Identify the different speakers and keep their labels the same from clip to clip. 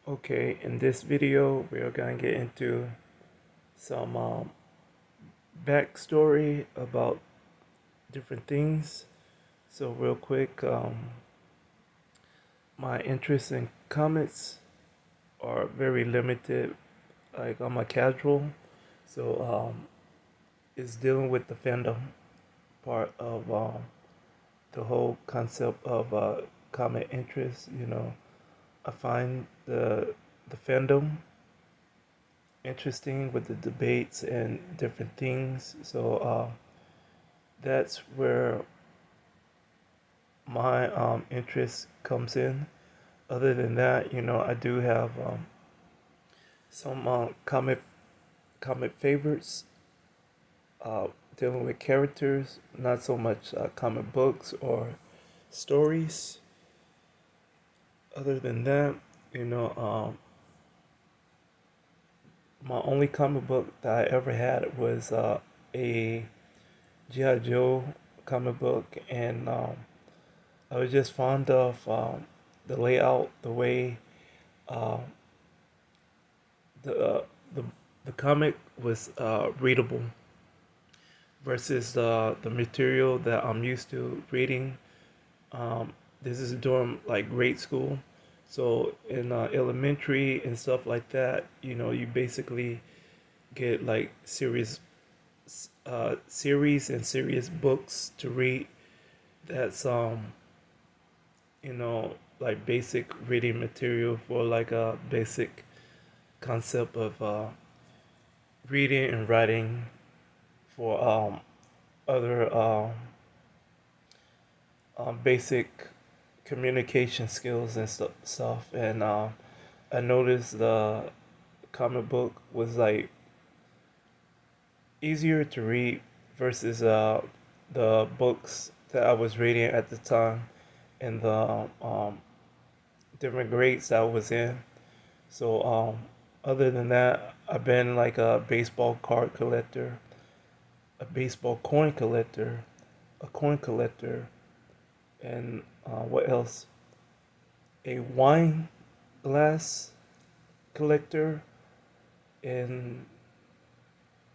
Speaker 1: Okay, in this video, we are going to get into some backstory about different things. So, real quick, my interest in comics are very limited. Like, I'm a casual, so it's dealing with the fandom part of the whole concept of comic interest. I find the fandom interesting with the debates and different things. So that's where my interest comes in. Other than that, I do have some comic favorites uh, dealing with characters, not so much comic books or stories. Other than that, you know, um, my only comic book that I ever had was a G.I. Joe comic book, and I was just fond of the layout, the way uh, the, the the comic was readable versus the material that I'm used to reading. This is during like grade school, so in elementary and stuff like that, you basically get like series and serious books to read. That's like basic reading material for like a basic concept of reading and writing for other basic communication skills and stuff. And I noticed the comic book was like easier to read versus the books that I was reading at the time and the different grades that I was in. So, other than that, I've been like a baseball card collector, a baseball coin collector, a coin collector, and what else? A wine glass collector, and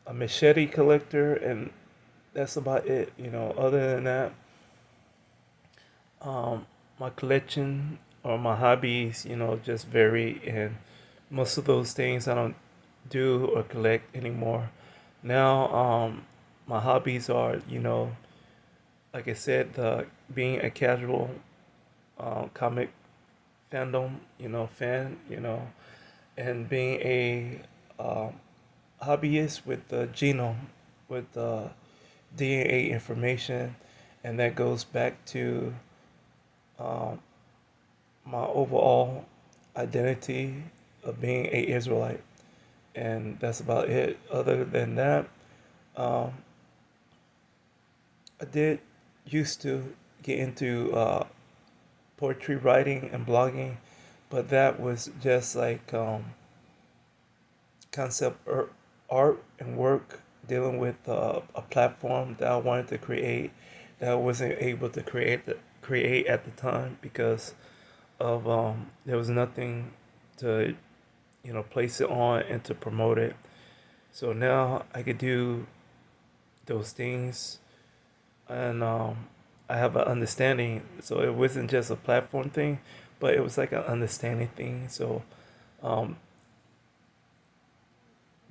Speaker 1: a machete collector, and that's about it. Other than that, my collection or my hobbies, just vary, and most of those things I don't do or collect anymore. Now, my hobbies are, like I said, the being a casual comic fandom, fan, and being a um, hobbyist with the genome, with the DNA information, and that goes back to um, my overall identity of being a Israelite, and that's about it. Other than that, um, I did used to get into poetry writing and blogging, but that was just like concept art and work dealing with a platform that I wanted to create that I wasn't able to create at the time because of there was nothing to place it on and to promote it. So now I could do those things, and I have an understanding. So it wasn't just a platform thing, but it was like an understanding thing. So um,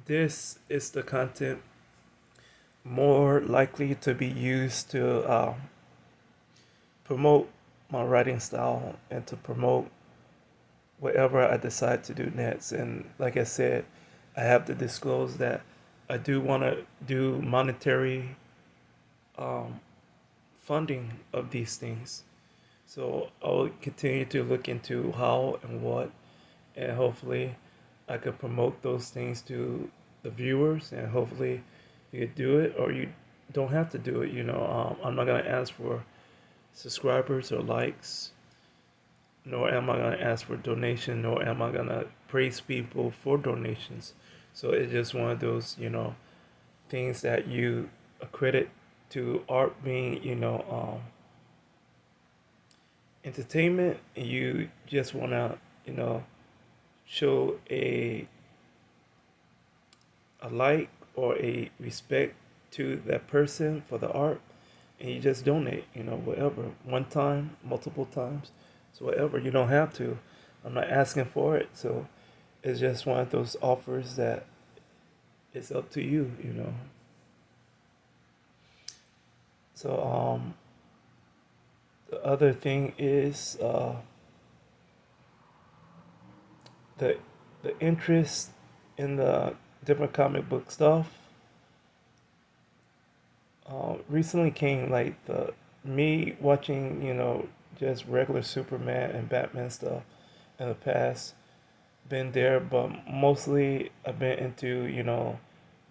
Speaker 1: this is the content more likely to be used to promote my writing style and to promote whatever I decide to do next. And like I said, I have to disclose that I do want to do monetary um, funding of these things. So I'll continue to look into how and what, and hopefully I could promote those things to the viewers, and hopefully you could do it or you don't have to do it. I'm not gonna ask for subscribers or likes, nor am I gonna ask for donation, nor am I gonna praise people for donations. So it's just one of those, things that you accredit to art being, entertainment, and you just wanna, you know, show a like or a respect to that person for the art, and you just donate, whatever, one time, multiple times, so whatever. You don't have to. I'm not asking for it, so it's just one of those offers that it's up to you. So the other thing is the the interest in the different comic book stuff recently came like the me watching just regular Superman and Batman stuff in the past been there, but mostly I've been into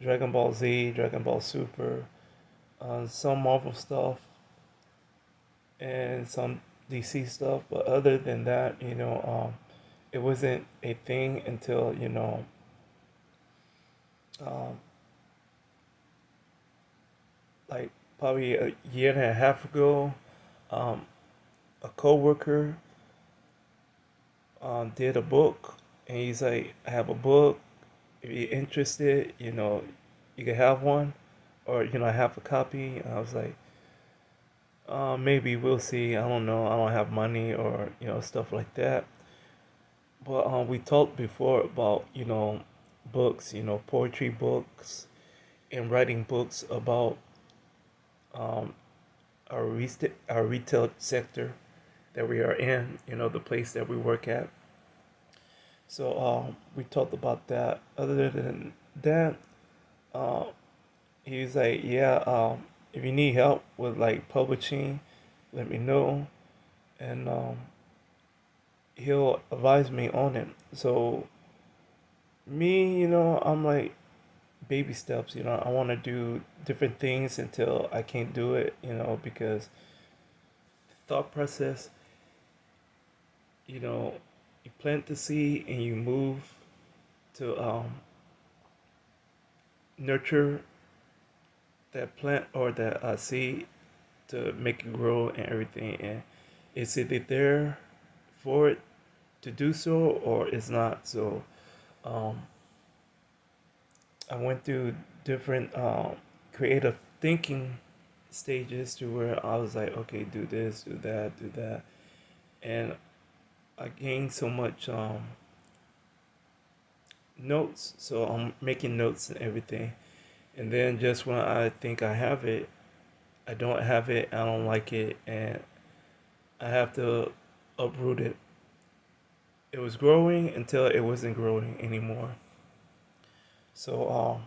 Speaker 1: Dragon Ball Z, Dragon Ball Super, some Marvel stuff, and some DC stuff. But other than that, it wasn't a thing until um, like probably a year and a half ago. Um, a coworker did a book, and he's like, "I have a book. If you're interested, you can have one, or I have a copy." And I was like, maybe we'll see. I don't know. I don't have money or stuff like that. But we talked before about books, poetry books, and writing books about um, our retail sector that we are in, the place that we work at. So we talked about that. Other than that, uh, he was like, "Yeah, if you need help with like publishing, let me know, and he'll advise me on it." So me, I'm like baby steps. I want to do different things until I can't do it. Because thought process, you know, you plant the seed and you move to nurture that plant or that seed to make it grow and everything. And is it there for it to do so or it's not? So um, I went through different creative thinking stages to where I was like, okay, do this, do that, do that. And I gained so much notes. So I'm making notes and everything. And then just when I think I have it, I don't have it, I don't like it, and I have to uproot it. It was growing until it wasn't growing anymore. So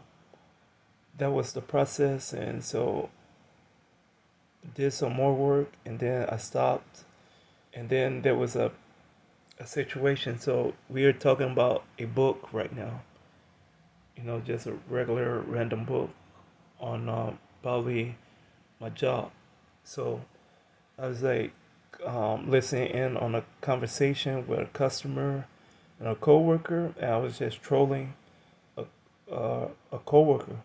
Speaker 1: that was the process, and so did some more work, and then I stopped, and then there was a situation. So we are talking about a book right now, just a regular random book on probably my job. So I was like listening in on a conversation with a customer and a coworker, and I was just trolling a a coworker,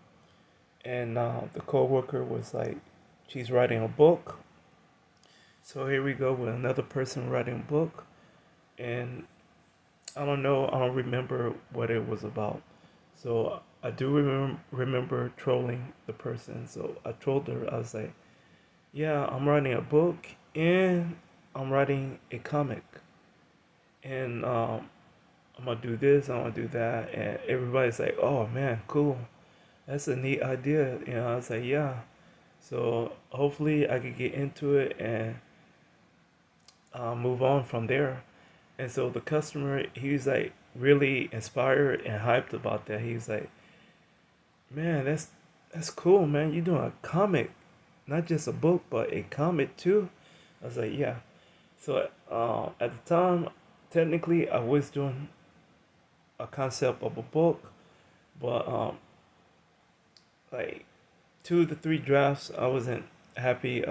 Speaker 1: and the coworker was like, she's writing a book. So here we go with another person writing a book, and I don't know, I don't remember what it was about. So I do remember trolling the person. So I trolled her. I was like, "Yeah, I'm writing a book and I'm writing a comic, and I'm gonna do this, I'm gonna do that." And everybody's like, "Oh man, cool, that's a neat idea." I was like, "Yeah." So hopefully I could get into it and move on from there. And so the customer, he was like really inspired and hyped about that. He was like, "Man, that's cool, man. You're doing a comic, not just a book, but a comic too." I was like, "Yeah." So at the time, technically, I was doing a concept of a book, but like 2 to 3 drafts, I wasn't happy,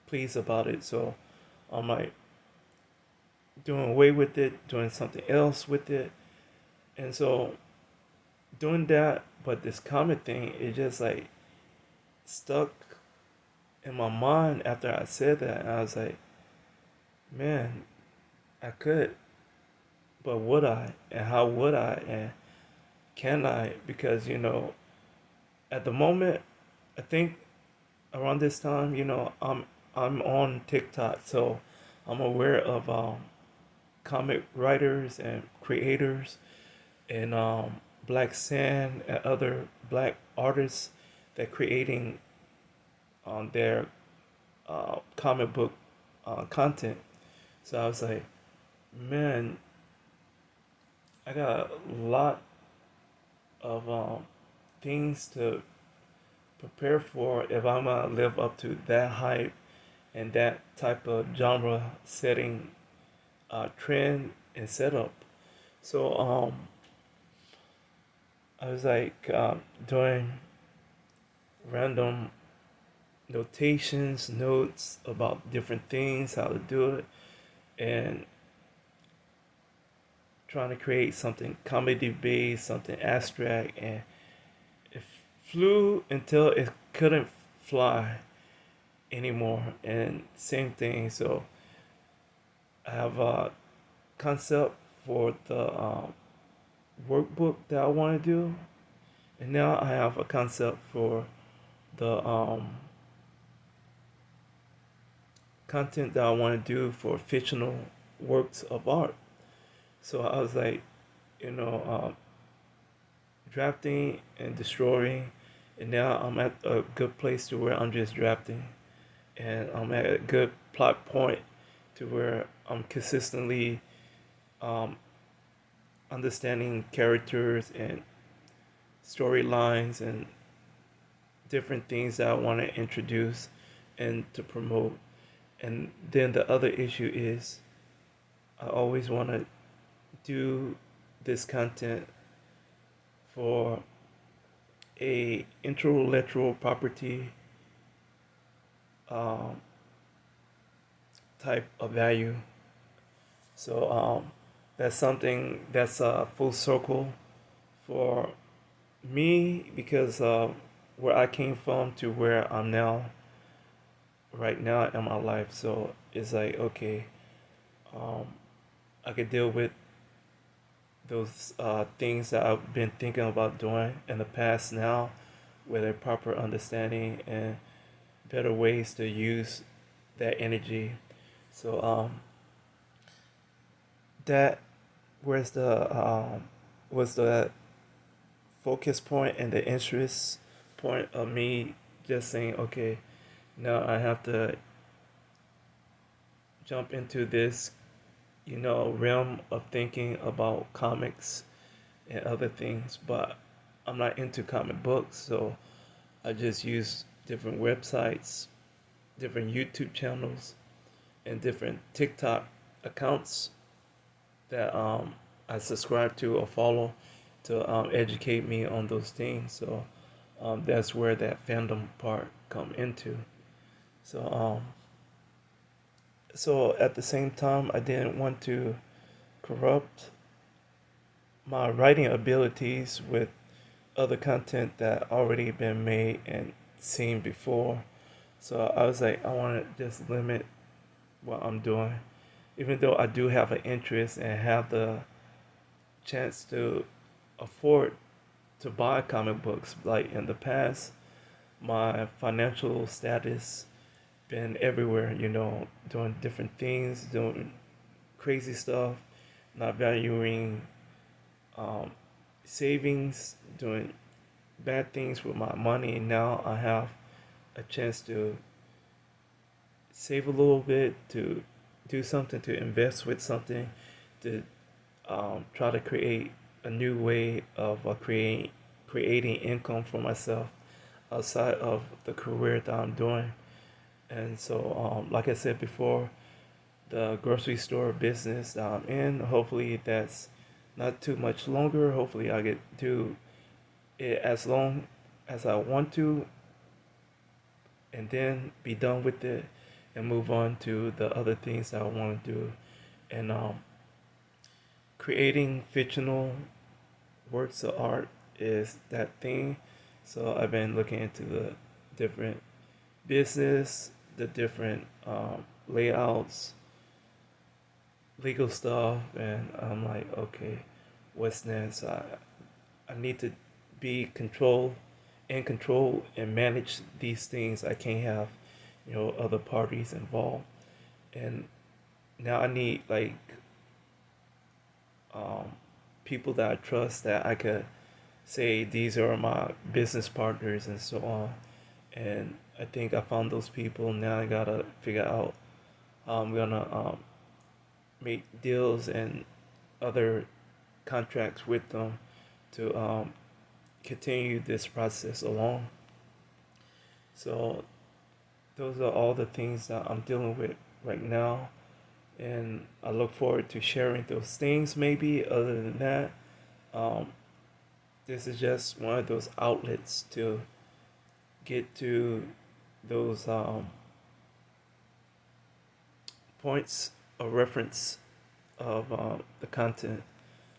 Speaker 1: pleased about it. So I'm like doing away with it, doing something else with it, and so doing that. But this comic thing, it just like stuck in my mind after I said that. And I was like, man, I could but would I, and how would I, and can I? Because at the moment, I think around this time, I'm on TikTok, so I'm aware of comic writers and creators and Black Sand and other black artists that creating on their comic book content. So I was like, man, I got a lot of things to prepare for if I'm gonna live up to that hype and that type of genre setting trend and setup. So I was like doing random notations, notes about different things, how to do it, and trying to create something comedy based, something abstract, and it flew until it couldn't fly anymore. And same thing. So I have a concept for the workbook that I want to do, and now I have a concept for the content that I want to do for fictional works of art. So I was like, you know, drafting and destroying, and now I'm at a good place to where I'm just drafting, and I'm at a good plot point to where I'm consistently um, understanding characters and storylines and different things that I want to introduce and to promote. And then the other issue is I always want to do this content for a intellectual property um, type of value. So that's something that's a full circle for me because where I came from to where I'm now, right now in my life. So it's like, okay, um, I could deal with those things that I've been thinking about doing in the past now with a proper understanding and better ways to use that energy. So that where's the was the focus point and the interest point of me just saying, okay, now I have to jump into this, realm of thinking about comics and other things, but I'm not into comic books, so I just use different websites, different YouTube channels, and different TikTok accounts that I subscribe to or follow to educate me on those things. So that's where that fandom part come into. So so at the same time, I didn't want to corrupt my writing abilities with other content that already been made and seen before. So I was like, I want to just limit what I'm doing, even though I do have an interest and have the chance to afford to buy comic books. Like in the past, my financial status been everywhere, doing different things, doing crazy stuff, not valuing um, savings, doing bad things with my money. And now I have a chance to save a little bit, to do something, to invest with something, to try to create a new way of creating income for myself outside of the career that I'm doing. And so, like I said before, the grocery store business that I'm in, hopefully that's not too much longer. Hopefully I get do it as long as I want to and then be done with it and move on to the other things that I want to do. And creating fictional works of art is that thing. So I've been looking into the different business, the different layouts, legal stuff, and I'm like, okay, what's next? I need to be in control and manage these things. I can't have, other parties involved. And now I need like um, people that I trust that I could say these are my business partners and so on. And I think I found those people. Now I gotta figure out how I'm gonna make deals and other contracts with them to continue this process along. So those are all the things that I'm dealing with right now, and I look forward to sharing those things. Maybe other than that, um, this is just one of those outlets to get to those points of reference of the content.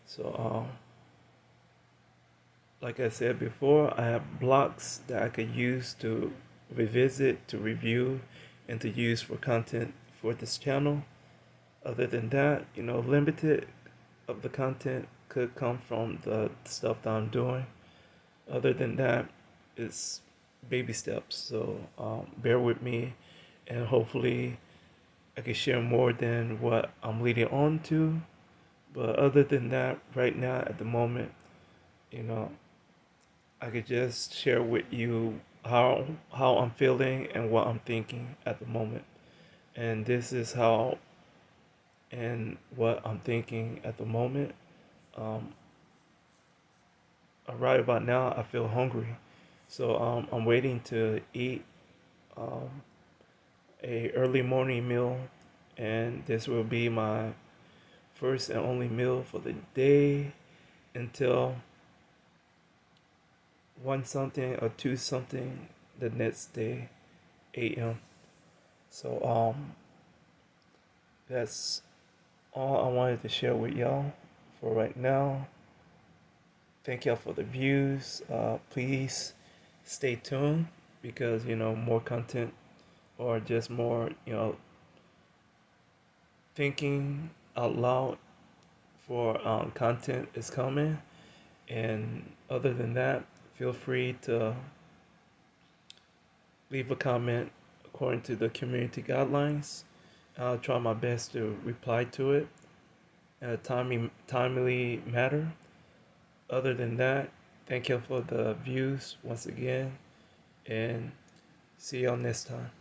Speaker 1: So, like I said before, I have blocks that I could use to revisit, to review, and to use for content for this channel. Other than that, limited of the content could come from the stuff that I'm doing. Other than that, it's baby steps. So bear with me, and hopefully I can share more than what I'm leading on to. But other than that, right now at the moment, you know, I could just share with you how I'm feeling and what I'm thinking at the moment. And this is how and what I'm thinking at the moment. Um, right about now, I feel hungry, so I'm waiting to eat um, a early morning meal, and this will be my first and only meal for the day until one something or two something the next day a.m. So that's all I wanted to share with y'all for right now. Thank y'all for the views. Please stay tuned because more content or just more thinking out loud for content is coming. And other than that, feel free to leave a comment according to the community guidelines. I'll try my best to reply to it in a timely matter. Other than that, thank you for the views once again, and see y'all next time.